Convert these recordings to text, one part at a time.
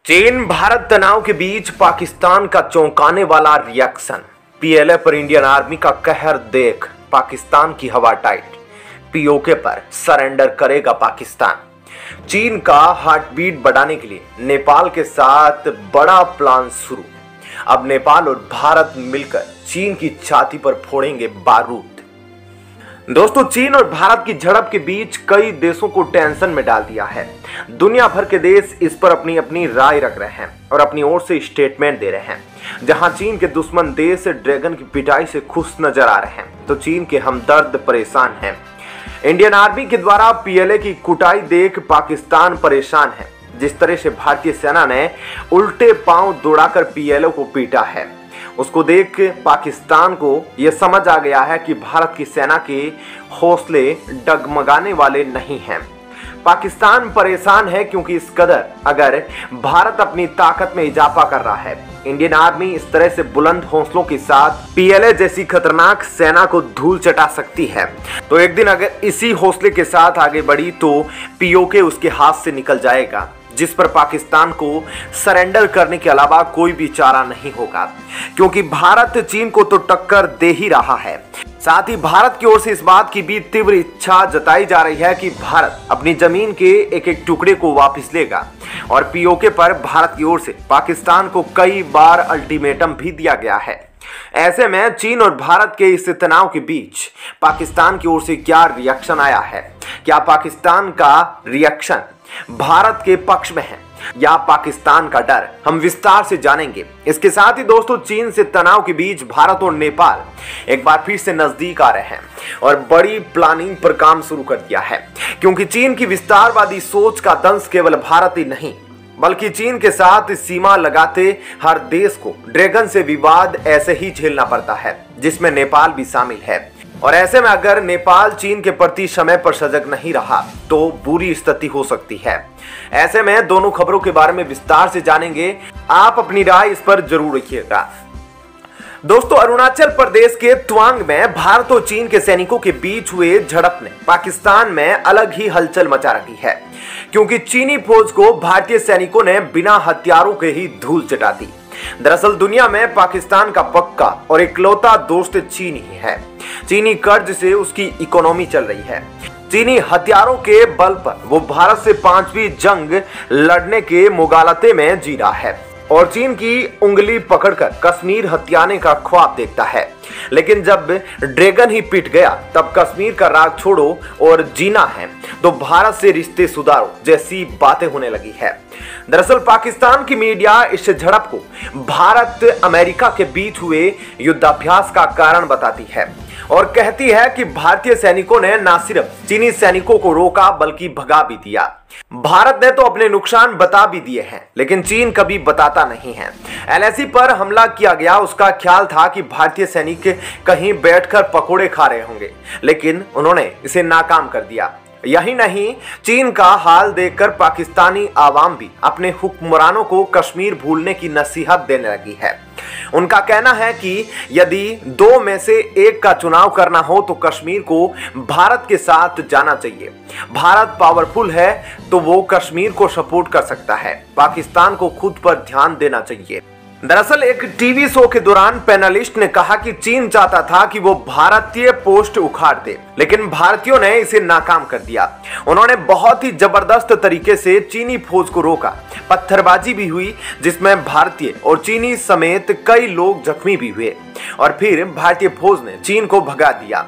चीन भारत तनाव के बीच पाकिस्तान का चौंकाने वाला रिएक्शन। पीएलए पर इंडियन आर्मी का कहर देख पाकिस्तान की हवा टाइट। पीओके पर सरेंडर करेगा पाकिस्तान। चीन का हार्टबीट बढ़ाने के लिए नेपाल के साथ बड़ा प्लान शुरू। अब नेपाल और भारत मिलकर चीन की छाती पर फोड़ेंगे बारूद। दोस्तों, चीन और भारत की झड़प के बीच कई देशों को टेंशन में डाल दिया है। दुनिया भर के देश इस पर अपनी अपनी राय रख रहे हैं और अपनी ओर से स्टेटमेंट दे रहे हैं। जहां चीन के दुश्मन देश ड्रैगन की पिटाई से खुश नजर आ रहे हैं, तो चीन के हमदर्द परेशान हैं। इंडियन आर्मी के द्वारा पीएलए की कुटाई देख पाकिस्तान परेशान है। जिस तरह से भारतीय सेना ने उल्टे पांव दौड़ाकर पीएलए को पीटा है, उसको देख पाकिस्तान को यह समझ आ गया है कि भारत की सेना के हौसले डगमगाने वाले नहीं हैं। पाकिस्तान परेशान है क्योंकि इस कदर अगर भारत अपनी ताकत में इजाफा कर रहा है, इंडियन आर्मी इस तरह से बुलंद हौसलों के साथ पीएलए जैसी खतरनाक सेना को धूल चटा सकती है, तो एक दिन अगर इसी हौसले के साथ आगे बढ़ी तो पीओके उसके हाथ से निकल जाएगा, जिस पर पाकिस्तान को सरेंडर करने के अलावा कोई भी चारा नहीं होगा। क्योंकि भारत चीन को तो टक्कर दे ही रहा है, साथ ही भारत की ओर से इस बात की भी तीव्र इच्छा जताई जा रही है कि भारत अपनी जमीन के एक एक टुकड़े को वापस लेगा। और पीओके पर भारत की ओर से पाकिस्तान को कई बार अल्टीमेटम भी दिया गया है। ऐसे में चीन और भारत के इस तनाव के बीच पाकिस्तान की ओर से क्या रिएक्शन आया है? क्या पाकिस्तान का रिएक्शन भारत के पक्ष में है या पाकिस्तान का डर? हम विस्तार से जानेंगे। इसके साथ ही दोस्तों, चीन से तनाव के बीच भारत और नेपाल एक बार फिर से नजदीक आ रहे हैं और बड़ी प्लानिंग पर काम शुरू कर दिया है। क्योंकि चीन की विस्तारवादी सोच का दंश केवल भारत ही नहीं, बल्कि चीन के साथ सीमा लगाते हर देश को ड्रैगन से विवाद ऐसे ही झेलना पड़ता है, जिसमें नेपाल भी शामिल है। और ऐसे में अगर नेपाल चीन के प्रति समय पर सजग नहीं रहा तो बुरी स्थिति हो सकती है। ऐसे में दोनों खबरों के बारे में विस्तार से जानेंगे। आप अपनी राय इस पर जरूर रखिएगा। दोस्तों, अरुणाचल प्रदेश के तवांग में भारत और चीन के सैनिकों के बीच हुए झड़प ने पाकिस्तान में अलग ही हलचल मचा रखी है। क्योंकि चीनी फौज को भारतीय सैनिकों ने बिना हथियारों के ही धूल चटा दी। दरअसल दुनिया में पाकिस्तान का पक्का और इकलौता दोस्त चीन ही है। चीनी कर्ज से उसकी इकोनॉमी चल रही है। चीनी हथियारों के बल पर वो भारत से 5वीं जंग लड़ने के मुगालते में जी रहा है और चीन की उंगली पकड़कर कश्मीर हथियाने का ख्वाब देखता है। लेकिन जब ड्रैगन ही पिट गया, तब कश्मीर का राग छोड़ो और जीना है तो भारत से रिश्ते सुधारो जैसी बातें होने लगी है। दरअसल पाकिस्तान की मीडिया इस झड़प को भारत अमेरिका के बीच हुए युद्धाभ्यास का कारण बताती है और कहती है कि भारतीय सैनिकों ने न सिर्फ चीनी सैनिकों को रोका बल्कि भगा भी दिया। भारत ने तो अपने नुकसान बता भी दिए हैं, लेकिन चीन कभी बताता नहीं है। एलएसी पर हमला किया गया, उसका ख्याल था कि भारतीय सैनिक कहीं बैठकर पकोड़े खा रहे होंगे, लेकिन उन्होंने इसे नाकाम कर दिया। यही नहीं, चीन का हाल देखकर पाकिस्तानी आवाम भी अपने हुक्मरानों को कश्मीर भूलने की नसीहत देने लगी है। उनका कहना है कि यदि दो में से एक का चुनाव करना हो तो कश्मीर को भारत के साथ जाना चाहिए। भारत पावरफुल है तो वो कश्मीर को सपोर्ट कर सकता है। पाकिस्तान को खुद पर ध्यान देना चाहिए। दरअसल एक टीवी शो के दौरान पैनलिस्ट ने कहा कि चीन चाहता था कि वो भारतीय पोस्ट उखाड़ दे, लेकिन भारतीयों ने इसे नाकाम कर दिया। उन्होंने बहुत ही जबरदस्त तरीके से चीनी फौज को रोका। पत्थरबाजी भी हुई, जिसमें भारतीय और चीनी समेत कई लोग जख्मी भी हुए और फिर भारतीय फौज ने चीन को भगा दिया।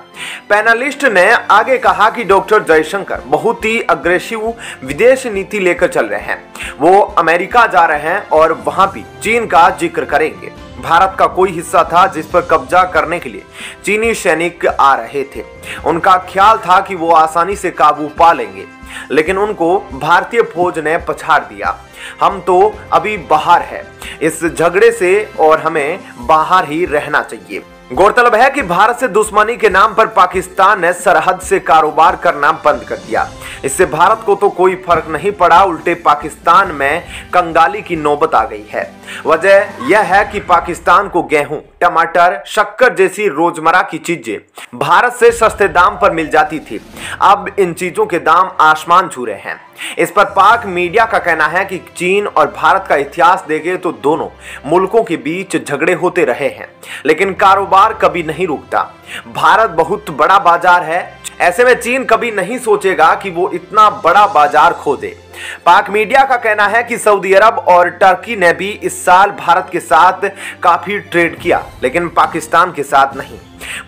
पैनलिस्ट ने आगे कहा कि डॉक्टर जयशंकर बहुत ही अग्रेसिव विदेश नीति लेकर चल रहे हैं। वो अमेरिका जा रहे हैं और वहां भी चीन का जिक्र करेंगे। भारत का कोई हिस्सा था जिस पर कब्जा करने के लिए चीनी सैनिक आ रहे थे। उनका ख्याल था कि वो आसानी से काबू पा लेंगे, लेकिन उनको भारतीय फौज ने पछाड़ दिया। हम तो अभी बाहर है इस झगड़े से और हमें बाहर ही रहना चाहिए। गौरतलब है कि भारत से दुश्मनी के नाम पर पाकिस्तान ने सरहद से कारोबार करना बंद कर दिया। इससे भारत को तो कोई फर्क नहीं पड़ा, उल्टे पाकिस्तान में कंगाली की नौबत आ गई है। वजह यह है कि पाकिस्तान को गेहूं, टमाटर, शक्कर जैसी रोजमर्रा की चीजें भारत से सस्ते दाम पर मिल जाती थी। अब इन चीजों के दाम आसमान छू रहे हैं। इस पर पाक मीडिया का कहना है कि चीन और भारत का इतिहास देखें तो दोनों मुल्कों के बीच झगड़े होते रहे हैं, लेकिन कारोबार कभी नहीं रुकता। भारत बहुत बड़ा बाजार है, ऐसे में चीन कभी नहीं सोचेगा कि वो इतना बड़ा बाजार खो दे। पाक मीडिया का कहना है कि सऊदी अरब और टर्की ने भी इस साल भारत के साथ काफी ट्रेड किया, लेकिन पाकिस्तान के साथ नहीं।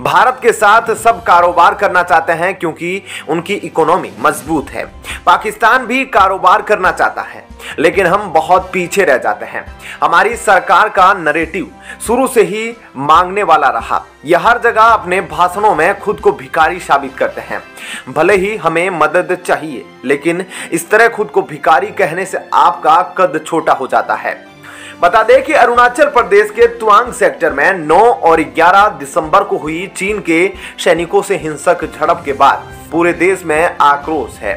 भारत के साथ सब कारोबार करना चाहते हैं क्योंकि उनकी इकोनॉमी मजबूत है। पाकिस्तान भी कारोबार करना चाहता है, लेकिन हम बहुत पीछे रह जाते हैं। हमारी सरकार का नैरेटिव शुरू से ही मांगने वाला रहा। यह हर जगह अपने भाषणों में खुद को भिखारी साबित करते हैं। भले ही हमें मदद चाहिए, लेकिन इस तरह खुद को भिखारी कहने से आपका कद छोटा हो जाता है। बता दें कि अरुणाचल प्रदेश के तवांग सेक्टर में 9 और 11 दिसंबर को हुई चीन के सैनिकों से हिंसक झड़प के बाद पूरे देश में आक्रोश है।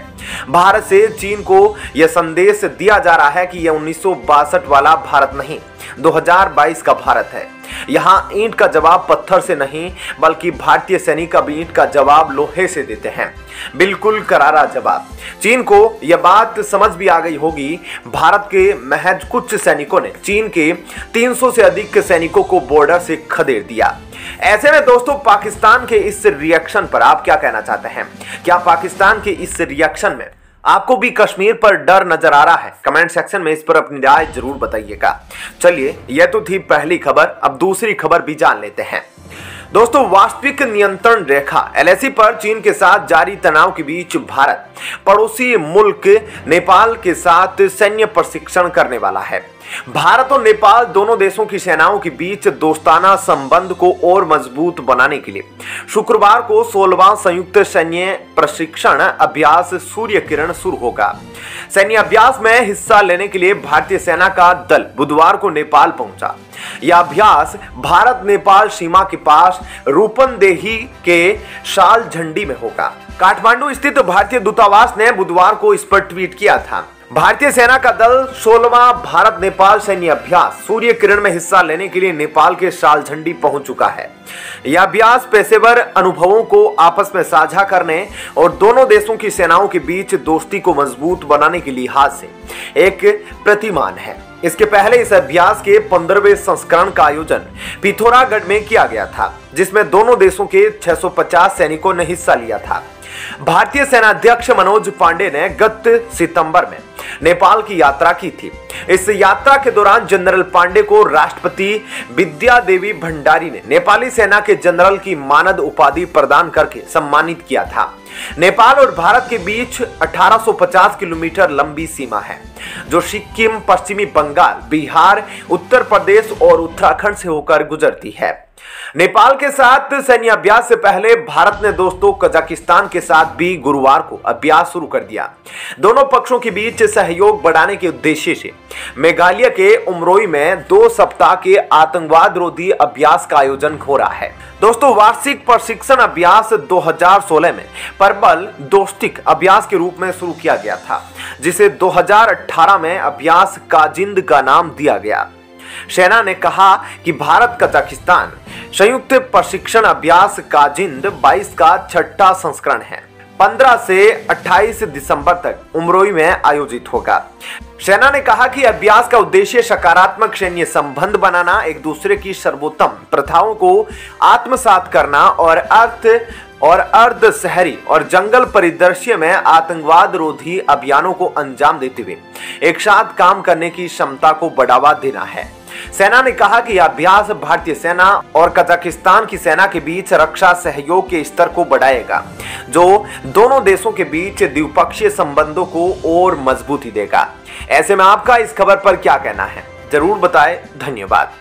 भारत से चीन को यह संदेश दिया जा रहा है कि यह 1962 वाला भारत नहीं, 2022 का भारत है। यहाँ ईंट का जवाब पत्थर से नहीं, बल्कि भारतीय सैनिक अब ईंट का जवाब लोहे से देते हैं, बिल्कुल करारा जवाब। चीन को यह बात समझ भी आ गई होगी। भारत के महज कुछ सैनिकों ने चीन के 300 से अधिक सैनिकों को बॉर्डर से खदेड़ दिया। ऐसे में दोस्तों, पाकिस्तान के इस रिएक्शन पर आप क्या कहना चाहते हैं? क्या पाकिस्तान के इस रिएक्शन में आपको भी कश्मीर पर डर नजर आ रहा है? कमेंट सेक्शन में इस पर अपनी राय जरूर बताइएगा। चलिए, यह तो थी पहली खबर, अब दूसरी खबर भी जान लेते हैं। दोस्तों, वास्तविक नियंत्रण रेखा LAC पर चीन के साथ जारी तनाव के बीच भारत पड़ोसी मुल्क नेपाल के साथ सैन्य प्रशिक्षण करने वाला है। भारत और नेपाल दोनों देशों की सेनाओं के बीच दोस्ताना संबंध को और मजबूत बनाने के लिए शुक्रवार को 16वां संयुक्त सैन्य प्रशिक्षण अभ्यास सूर्य किरण शुरू होगा। सैन्य अभ्यास में हिस्सा लेने के लिए भारतीय सेना का दल बुधवार को नेपाल पहुंचा। यह अभ्यास भारत नेपाल सीमा के पास रूपंदेही के शाल झंडी में होगा। काठमांडू स्थित भारतीय दूतावास ने बुधवार को इस पर ट्वीट किया था। भारतीय सेना का दल 16वां भारत नेपाल सैन्य अभ्यास सूर्य किरण में हिस्सा लेने के लिए नेपाल के शाल झंडी पहुंच चुका है। यह अभ्यास पेशेवर अनुभवों को आपस में साझा करने और दोनों देशों की सेनाओं के बीच दोस्ती को मजबूत बनाने के लिहाज से एक प्रतिमान है। इसके पहले इस अभ्यास के 15वें संस्करण का आयोजन पिथौरागढ़ में किया गया था, जिसमें दोनों देशों के 650 सैनिकों ने हिस्सा लिया था। भारतीय सेनाध्यक्ष मनोज पांडे ने गत सितंबर में नेपाल की यात्रा की थी। इस यात्रा के दौरान जनरल पांडे को राष्ट्रपति विद्या देवी भंडारी ने नेपाली सेना के जनरल की मानद उपाधि प्रदान करके सम्मानित किया था। नेपाल और भारत के बीच 1850 किलोमीटर लंबी सीमा है, जो सिक्किम, पश्चिमी बंगाल, बिहार, उत्तर प्रदेश और उत्तराखंड से होकर गुजरती है। नेपाल के साथ सैन्य अभ्यास से पहले भारत ने दोस्तों कजाकिस्तान के साथ भी गुरुवार को अभ्यास शुरू कर दिया। दोनों पक्षों के बीच सहयोग बढ़ाने के उद्देश्य से मेघालय के उमरोई में 2 सप्ताह के आतंकवाद रोधी अभ्यास का आयोजन हो रहा है। दोस्तों, वार्षिक प्रशिक्षण अभ्यास 2016 में प्रबल दोस्तिक अभ्यास के रूप में शुरू किया गया था, जिसे 2018 में अभ्यास काजिंद का नाम दिया गया। सेना ने कहा कि भारत कजाकिस्तान संयुक्त प्रशिक्षण अभ्यास काजिंद 22 का छठा संस्करण है। 15 से 28 दिसंबर तक उमरोई में आयोजित होगा। सेना ने कहा कि अभ्यास का उद्देश्य सकारात्मक सैन्य संबंध बनाना, एक दूसरे की सर्वोत्तम प्रथाओं को आत्मसात करना और अर्ध शहरी और जंगल परिदृश्य में आतंकवाद रोधी अभियानों को अंजाम देते हुए एक साथ काम करने की क्षमता को बढ़ावा देना है। सेना ने कहा कि यह अभ्यास भारतीय सेना और कजाकिस्तान की सेना के बीच रक्षा सहयोग के स्तर को बढ़ाएगा, जो दोनों देशों के बीच द्विपक्षीय संबंधों को और मजबूती देगा। ऐसे में आपका इस खबर पर क्या कहना है, जरूर बताएं। धन्यवाद।